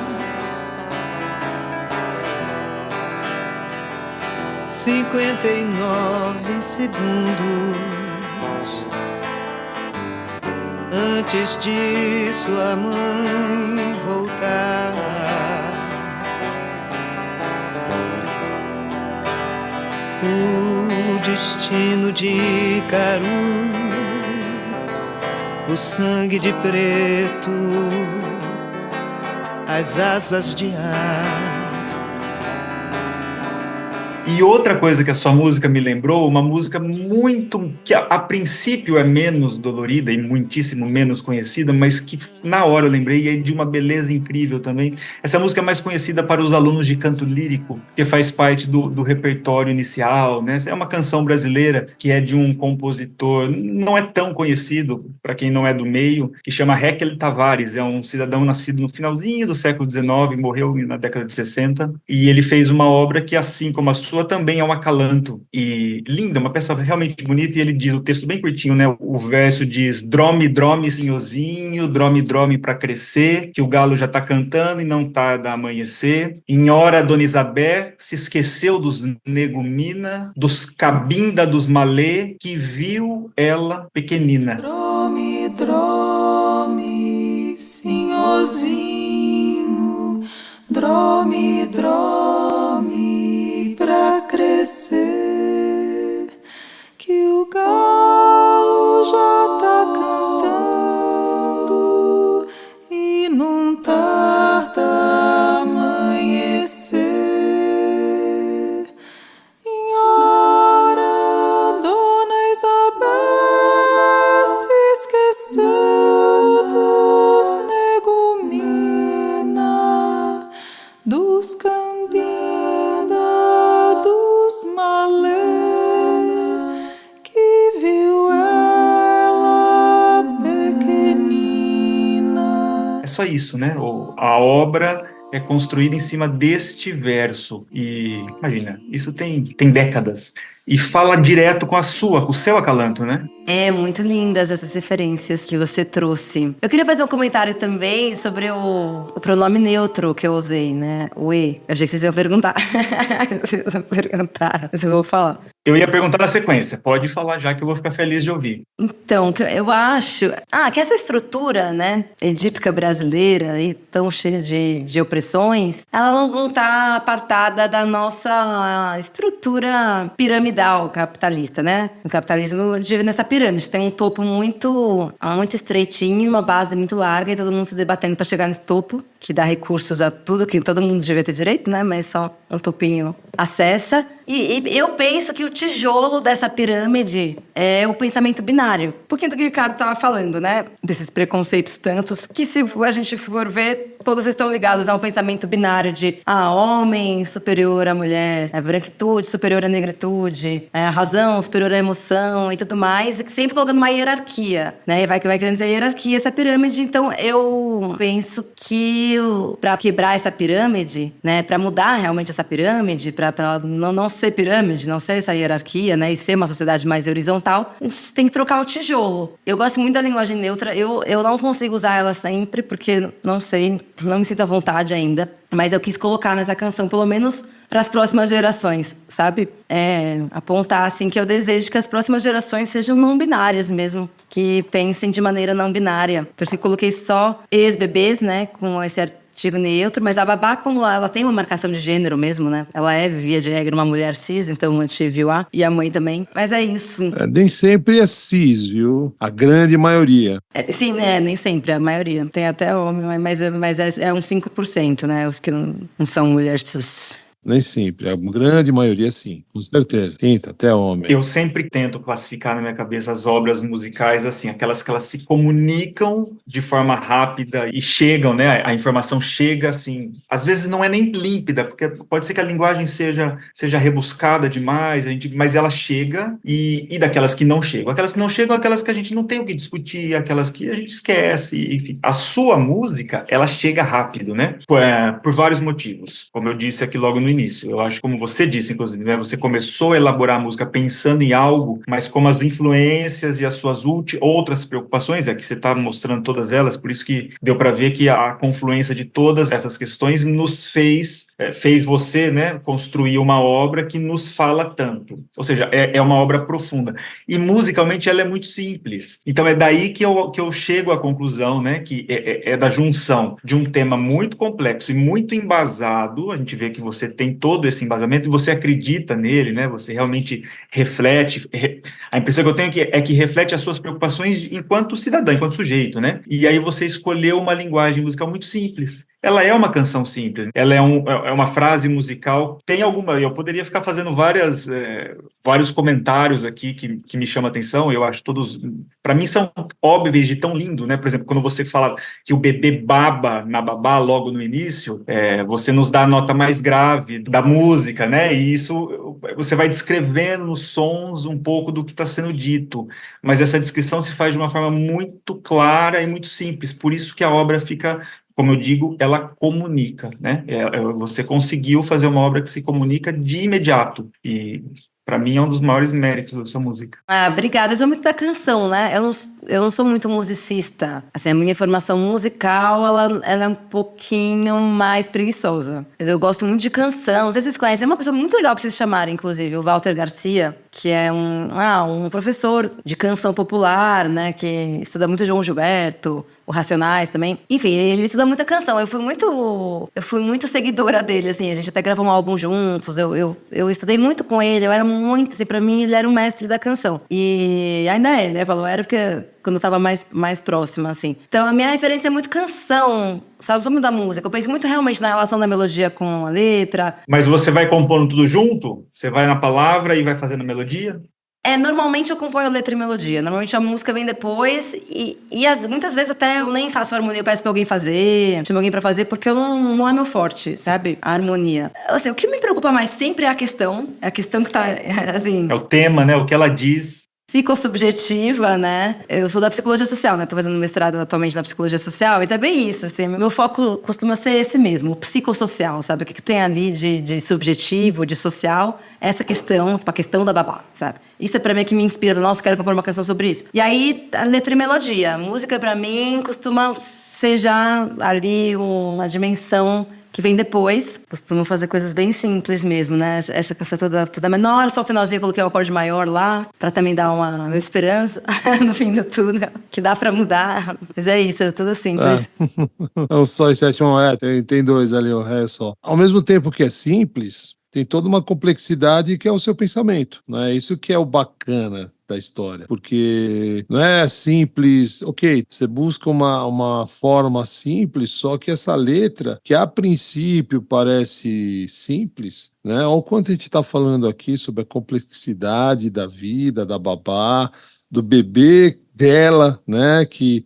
59 segundos antes de sua mãe voltar. O destino de Caru, o sangue de preto, as asas de ar. E outra coisa que a sua música me lembrou, uma música muito, que a princípio é menos dolorida e muitíssimo menos conhecida, mas que na hora eu lembrei e é de uma beleza incrível também. Essa música é mais conhecida para os alunos de canto lírico, que faz parte do repertório inicial, né? É uma canção brasileira que é de um compositor, não é tão conhecido para quem não é do meio, que chama Requel Tavares, é um cidadão nascido no finalzinho do século XIX, morreu na década de 60, e ele fez uma obra que, assim como a sua, também é um acalanto, e linda, uma peça realmente bonita, e ele diz, o texto bem curtinho, né, o verso diz, drome, drome, sinhozinho, drome, drome pra crescer, que o galo já tá cantando e não tarda a amanhecer, em hora Dona Isabel se esqueceu dos negumina, dos cabinda dos malê, que viu ela pequenina. Drome, drome, sinhozinho, drome, drome, pra crescer, que o galo já tá cantando e não tarda a amanhecer. Em hora, Dona Isabel se esqueceu dos negumina, dos que viu ela pequenina. É só isso, né? A obra é construída em cima deste verso. E, imagina, isso tem décadas. E fala direto com o seu acalanto, né? É, muito lindas essas referências que você trouxe. Eu queria fazer um comentário também sobre o pronome neutro que eu usei, né? O E. Eu achei que vocês iam perguntar. Vocês iam perguntar, mas eu vou falar. Eu ia perguntar na sequência. Pode falar já que eu vou ficar feliz de ouvir. Então, eu acho que essa estrutura, né, edípica brasileira, e tão cheia de opressões, ela não está apartada da nossa estrutura piramidal capitalista, né? O capitalismo vive nessa pirâmide. Tem um topo muito estreitinho, uma base muito larga, e todo mundo se debatendo para chegar nesse topo, que dá recursos a tudo que todo mundo devia ter direito, né? Mas só um topinho acessa. E eu penso que o tijolo dessa pirâmide é o pensamento binário. Porque do que o Ricardo estava falando, né? Desses preconceitos tantos, que se a gente for ver, todos estão ligados a um pensamento binário de homem superior à mulher, branquitude superior à negritude, a razão superior à emoção e tudo mais, e sempre colocando uma hierarquia, né? E vai querendo dizer hierarquia essa pirâmide. Então, eu penso que para quebrar essa pirâmide, né? Para mudar realmente essa pirâmide, para não ser pirâmide, não ser essa hierarquia, né, e ser uma sociedade mais horizontal, a gente tem que trocar o tijolo. Eu gosto muito da linguagem neutra, eu não consigo usar ela sempre, porque, não sei, não me sinto à vontade ainda, mas eu quis colocar nessa canção, pelo menos para as próximas gerações, sabe? Apontar, assim, que eu desejo que as próximas gerações sejam não binárias mesmo, que pensem de maneira não binária. Por isso que coloquei só ex-bebês, né, com esse artigo neutro, mas a babá, como ela tem uma marcação de gênero mesmo, né? Ela via de regra, uma mulher cis, então a gente viu e a mãe também. Mas é isso. Nem sempre é cis, viu? A grande maioria. Sim, nem sempre, a maioria. Tem até homem, mas é uns 5%, né? Os que não são mulheres cis. Nem sempre, a grande maioria sim, com certeza. Sim, até homem. Eu sempre tento classificar na minha cabeça as obras musicais assim, aquelas que elas se comunicam de forma rápida e chegam, né? A informação chega assim, às vezes não é nem límpida, porque pode ser que a linguagem seja rebuscada demais, mas ela chega e daquelas que não chegam. Aquelas que não chegam, aquelas que a gente não tem o que discutir, aquelas que a gente esquece, enfim. A sua música, ela chega rápido, né? Por vários motivos. Como eu disse aqui logo no início. Eu acho, como você disse, inclusive, né, você começou a elaborar a música pensando em algo, mas como as influências e as suas outras preocupações, que você está mostrando todas elas, por isso que deu para ver que a confluência de todas essas questões nos fez você, né, construir uma obra que nos fala tanto. Ou seja, é uma obra profunda. E musicalmente ela é muito simples. Então é daí que eu chego à conclusão, né, que é da junção de um tema muito complexo e muito embasado. A gente vê que você tem todo esse embasamento e você acredita nele, né, você realmente reflete. A impressão que eu tenho é que reflete as suas preocupações enquanto cidadão, enquanto sujeito, né? E aí você escolheu uma linguagem musical muito simples. Ela é uma canção simples, ela é uma frase musical. Tem alguma, eu poderia ficar fazendo vários comentários aqui que me chamam a atenção, eu acho todos, para mim são óbvios de tão lindo, né? Por exemplo, quando você fala que o bebê baba na babá logo no início, você nos dá a nota mais grave da música, né? E isso você vai descrevendo nos sons um pouco do que está sendo dito, mas essa descrição se faz de uma forma muito clara e muito simples, por isso que a obra fica, como eu digo, ela comunica, né? Você conseguiu fazer uma obra que se comunica de imediato, e para mim é um dos maiores méritos da sua música. Obrigada. Eu sou muito da canção, né? Eu não sou muito musicista. Assim, a minha formação musical, ela é um pouquinho mais preguiçosa. Mas eu gosto muito de canção. Não sei se vocês conhecem, é uma pessoa muito legal para vocês chamarem, inclusive, o Walter Garcia, que é um professor de canção popular, né? Que estuda muito João Gilberto, o Racionais também. Enfim, ele estuda muita canção. Eu fui muito seguidora dele, assim. A gente até gravou um álbum juntos. Eu estudei muito com ele. Eu era muito, assim, pra mim, ele era um mestre da canção. E ainda é, né? Falou, era porque quando eu tava mais próxima, assim. Então, a minha referência é muito canção, sabe? Eu sou muito da música. Eu penso muito realmente na relação da melodia com a letra. Mas você vai compondo tudo junto? Você vai na palavra e vai fazendo melodia? Normalmente eu componho letra e melodia. Normalmente a música vem depois e muitas vezes até eu nem faço a harmonia, eu peço pra alguém fazer, chamo alguém pra fazer, porque não é meu forte, sabe? A harmonia. Assim, o que me preocupa mais sempre é a questão que tá, assim... É o tema, né? O que ela diz. Psicossubjetiva, né? Eu sou da psicologia social, né? Tô fazendo mestrado atualmente na psicologia social, então é bem isso, assim. Meu foco costuma ser esse mesmo, o psicossocial, sabe? O que tem ali de subjetivo, de social, essa questão, a questão da babá, sabe? Isso é pra mim que me inspira. Nossa, quero compor uma canção sobre isso. E aí, a letra e melodia. A música, pra mim, costuma ser já ali uma dimensão que vem depois. Costumo fazer coisas bem simples mesmo, né? Essa canção toda menor, só o finalzinho eu coloquei um acorde maior lá, pra também dar uma esperança no fim de tudo, que dá pra mudar. Mas é isso, é tudo simples. É o Sol e sétima tem dois ali, o Ré e o Sol. Ao mesmo tempo que é simples, tem toda uma complexidade que é o seu pensamento, né? Isso que é o bacana da história, porque não é simples, ok, você busca uma forma simples, só que essa letra, que a princípio parece simples, né? Olha o quanto a gente está falando aqui sobre a complexidade da vida, da babá, do bebê dela, né? Que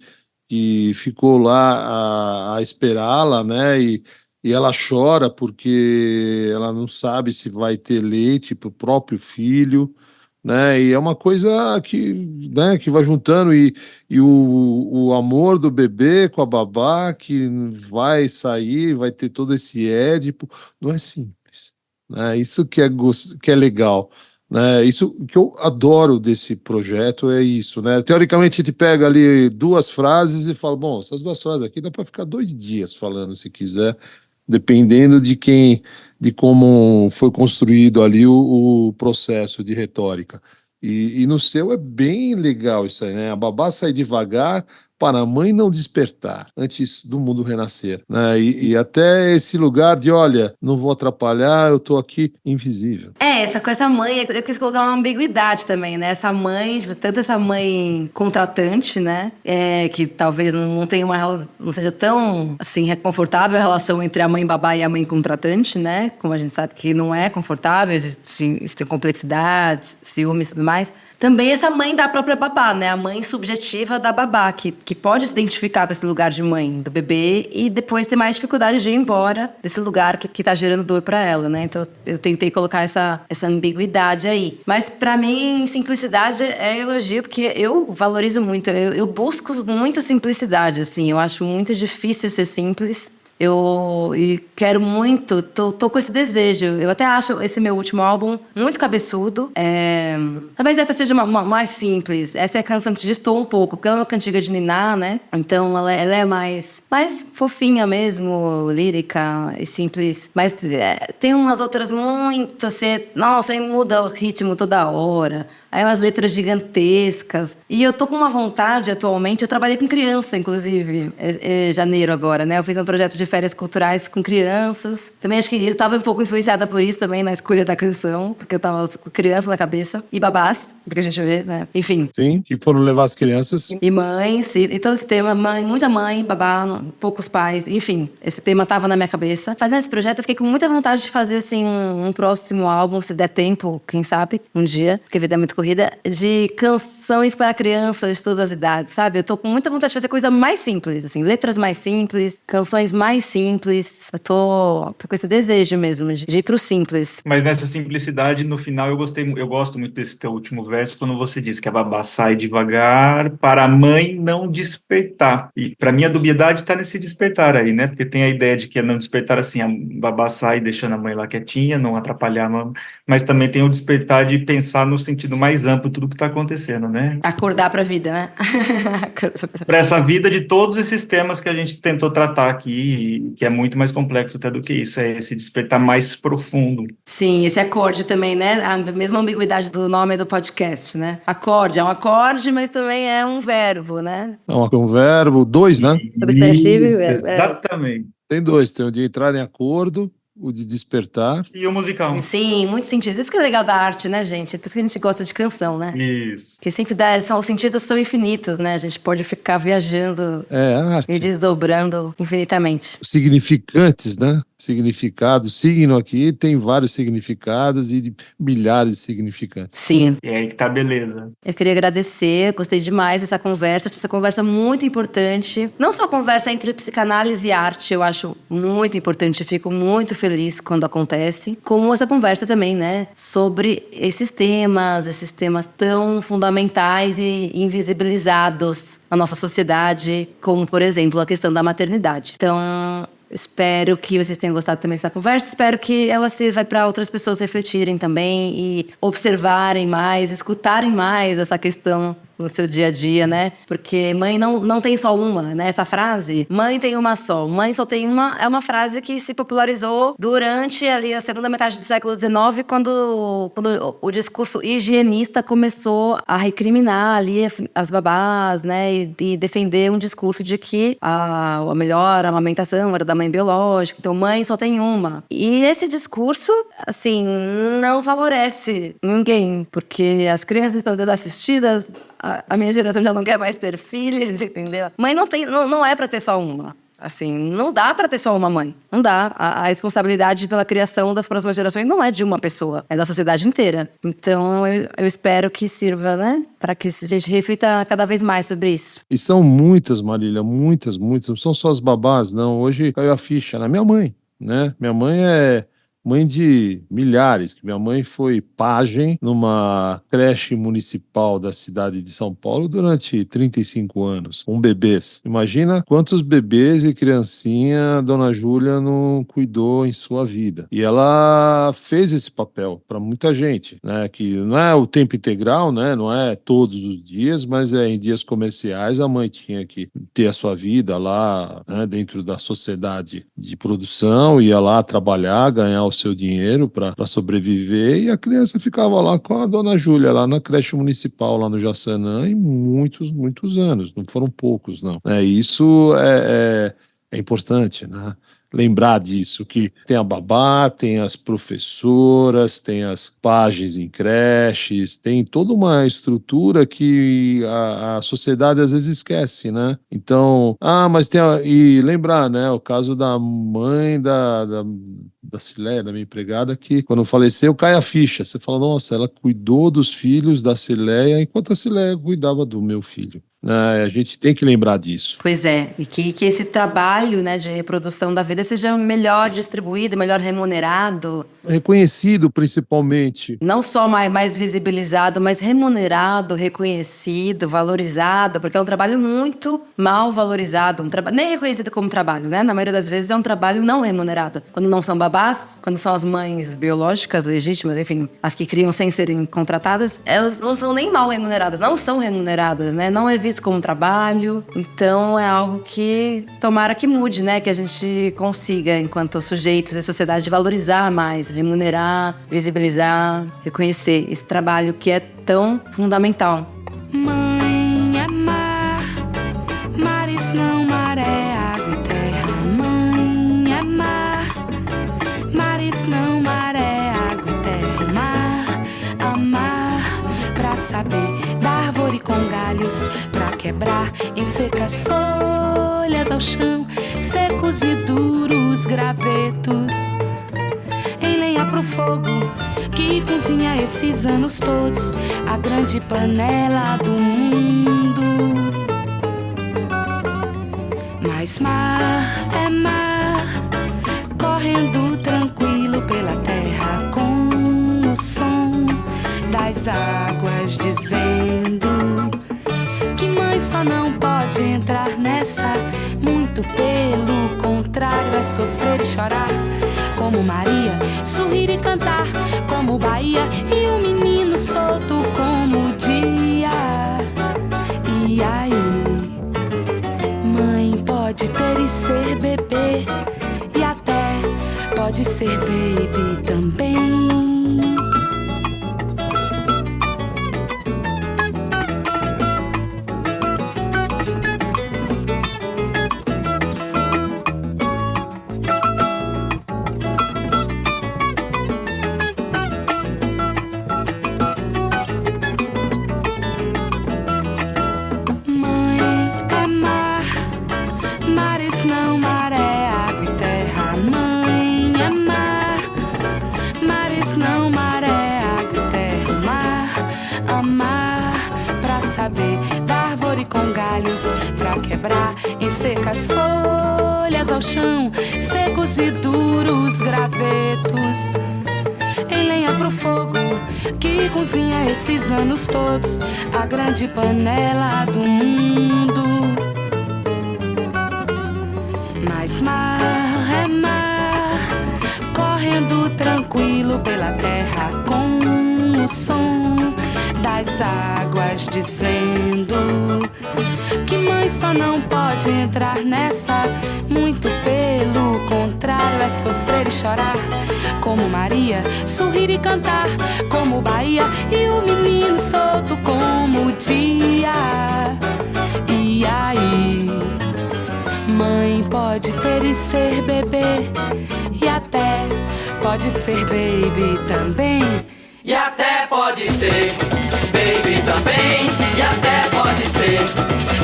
ficou lá a esperá-la, né? E ela chora porque ela não sabe se vai ter leite para o próprio filho, né? E é uma coisa que, né, que vai juntando e o amor do bebê com a babá que vai sair, vai ter todo esse édipo, não é simples, né? Isso que é legal, né? Isso que eu adoro desse projeto é isso, né? Teoricamente a gente pega ali duas frases e fala, bom, essas duas frases aqui dá para ficar 2 dias falando se quiser, dependendo de como foi construído ali o processo de retórica. E no seu é bem legal isso aí, né? A babá sai devagar para a mãe não despertar antes do mundo renascer, né? E até esse lugar de, olha, não vou atrapalhar, eu tô aqui invisível. Com essa mãe, eu quis colocar uma ambiguidade também, né? Essa mãe, tanto essa mãe contratante, né? Que talvez não tenha não seja tão, assim, reconfortável a relação entre a mãe babá e a mãe contratante, né? Como a gente sabe que não é confortável, existem complexidades, ciúmes e tudo mais. Também essa mãe da própria babá, né? A mãe subjetiva da babá, que pode se identificar com esse lugar de mãe do bebê e depois ter mais dificuldade de ir embora desse lugar que tá gerando dor para ela, né? Então eu tentei colocar essa ambiguidade aí. Mas para mim, simplicidade é elogio, porque eu valorizo muito, eu busco muita simplicidade, assim. Eu acho muito difícil ser simples. E quero muito, tô com esse desejo. Eu até acho esse meu último álbum muito cabeçudo. Talvez essa seja mais simples. Essa é a canção que destoa um pouco, porque ela é uma cantiga de niná, né? Então ela é mais fofinha mesmo, lírica e simples. Mas tem umas outras muito assim, nossa, aí muda o ritmo toda hora. Aí umas letras gigantescas. E eu tô com uma vontade atualmente, eu trabalhei com criança, inclusive, em janeiro agora, né? Eu fiz um projeto de férias culturais com crianças. Também acho que eu estava um pouco influenciada por isso também, na escolha da canção, porque eu tava com criança na cabeça. E babás, porque a gente vê, né? Enfim. Sim, que foram levar as crianças. E mães, e todo esse tema, muita mãe, babá, poucos pais, enfim. Esse tema tava na minha cabeça. Fazendo esse projeto, eu fiquei com muita vontade de fazer, assim, um próximo álbum, se der tempo, quem sabe, um dia, porque a vida é muito corrida, de canções para crianças de todas as idades, sabe? Eu tô com muita vontade de fazer coisa mais simples, assim, letras mais simples, canções mais simples. Eu tô com esse desejo mesmo de ir pro simples. Mas nessa simplicidade, no final, eu gosto muito desse teu último verso, quando você diz que a babá sai devagar para a mãe não despertar. E para mim a dubiedade tá nesse despertar aí, né? Porque tem a ideia de que é não despertar assim, a babá sai deixando a mãe lá quietinha, não atrapalhar a mãe, mas também tem o despertar de pensar no sentido mais amplo tudo que tá acontecendo, né? Acordar pra vida, né? Para essa vida de todos esses temas que a gente tentou tratar aqui, que é muito mais complexo até do que isso, é esse despertar mais profundo. Sim, esse acorde também, né? A mesma ambiguidade do nome do podcast, né? Acorde é um acorde, mas também é um verbo, né? É um verbo, dois, né? Substantivo e verbo. Exatamente. Tem dois, tem o de entrar em acordo, o de despertar. E o musical. Sim, muito sentido. Isso que é legal da arte, né, gente? É por isso que a gente gosta de canção, né? Isso. Porque sempre os sentidos são infinitos, né? A gente pode ficar viajando A arte. e desdobrando infinitamente. Significantes, né? Significado. Signo aqui tem vários significados e milhares de significantes. Sim. E aí que tá a beleza. Eu queria agradecer, gostei demais dessa conversa. Essa conversa muito importante. Não só a conversa entre psicanálise e arte, eu acho muito importante. Fico muito feliz quando acontece. Como essa conversa também, né? Sobre esses temas tão fundamentais e invisibilizados na nossa sociedade, como, por exemplo, a questão da maternidade. Então, espero que vocês tenham gostado também dessa conversa. Espero que ela sirva para outras pessoas refletirem também e observarem mais, escutarem mais essa questão no seu dia a dia, né? Porque mãe não tem só uma, né? Essa frase, mãe tem uma só, mãe só tem uma, é uma frase que se popularizou durante ali a segunda metade do século XIX, quando o discurso higienista começou a recriminar ali as babás, né? E defender um discurso de que a melhor amamentação era da mãe biológica, então mãe só tem uma. E esse discurso, assim, não favorece ninguém, porque as crianças estão desassistidas, a minha geração já não quer mais ter filhos, entendeu? Mãe não é pra ter só uma. Assim, não dá pra ter só uma mãe. Não dá. A responsabilidade pela criação das próximas gerações não é de uma pessoa, é da sociedade inteira. Então, eu espero que sirva, né? Para que a gente reflita cada vez mais sobre isso. E são muitas, Marília, muitas. Não são só as babás, não. Hoje caiu a ficha na minha mãe, né? Minha mãe é mãe de milhares. Minha mãe foi pajem numa creche municipal da cidade de São Paulo durante 35 anos, com bebês. Imagina quantos bebês e criancinha a Dona Júlia não cuidou em sua vida. E ela fez esse papel para muita gente, né? Que não é o tempo integral, né? Não é todos os dias, mas em dias comerciais a mãe tinha que ter a sua vida lá, né? Dentro da sociedade de produção, ia lá trabalhar, ganhar o seu dinheiro para sobreviver, e a criança ficava lá com a Dona Júlia, lá na creche municipal, lá no Jaçanã, em muitos, muitos anos, não foram poucos, não. Isso é importante, né? Lembrar disso, que tem a babá, tem as professoras, tem as pajens em creches, tem toda uma estrutura que a sociedade às vezes esquece, né? Então, mas e lembrar, né, o caso da mãe da Cileia, da minha empregada, que quando faleceu cai a ficha, você fala, nossa, ela cuidou dos filhos da Cileia enquanto a Cileia cuidava do meu filho. A gente tem que lembrar disso. Pois é, e que esse trabalho, né, de reprodução da vida seja melhor distribuído, melhor remunerado. Reconhecido, principalmente. Não só mais visibilizado, mas remunerado, reconhecido, valorizado, porque é um trabalho muito mal valorizado, nem reconhecido como trabalho, né? Na maioria das vezes é um trabalho não remunerado. Quando não são babás, quando são as mães biológicas, legítimas, enfim, as que criam sem serem contratadas, elas não são nem mal remuneradas, não são remuneradas, né? Não é visto como um trabalho. Então é algo que tomara que mude, né? Que a gente consiga, enquanto sujeitos da sociedade, valorizar mais, remunerar, visibilizar, reconhecer esse trabalho que é tão fundamental. Mãe é mar, mares não maré, água e terra. Mãe é mar, mares não maré, água e terra. Mar, amar, pra saber da árvore com galhos, pra quebrar em secas folhas ao chão, secos e duros gravetos. Em lenha pro fogo que cozinha esses anos todos, a grande panela do mundo. Mas mar é mar, correndo tranquilo pela terra, com o som das águas dizendo que mãe só não pode entrar nessa, muito pelo contrário é sofrer e chorar, como Maria, sorrir e cantar, como Bahia, e o menino solto como o dia. E aí, mãe pode ter e ser bebê, e até pode ser baby também. Pra quebrar em secas folhas ao chão, secos e duros gravetos. Em lenha pro fogo que cozinha esses anos todos, a grande panela do mundo. Mas mar é mar, correndo tranquilo pela terra, com o som das águas dizendo que mãe só não pode entrar nessa, muito pelo contrário é sofrer e chorar, como Maria, sorrir e cantar, como Bahia, e o menino solto como o dia. E aí, mãe pode ter e ser bebê, e até pode ser baby também. E até pode ser baby também, e até pode ser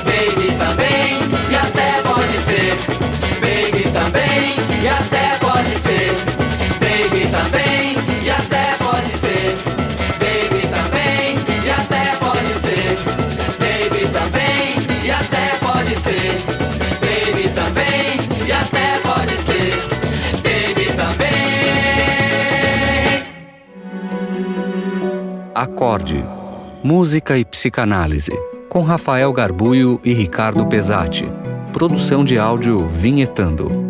baby também, e até pode ser baby também, e até pode ser baby também, e até pode ser baby também, e até pode ser baby também, e até pode ser baby também, e até pode ser baby também. Acorde. Música e psicanálise, com Rafael Garbuio e Ricardo Pesati. Produção de áudio Vinhetando.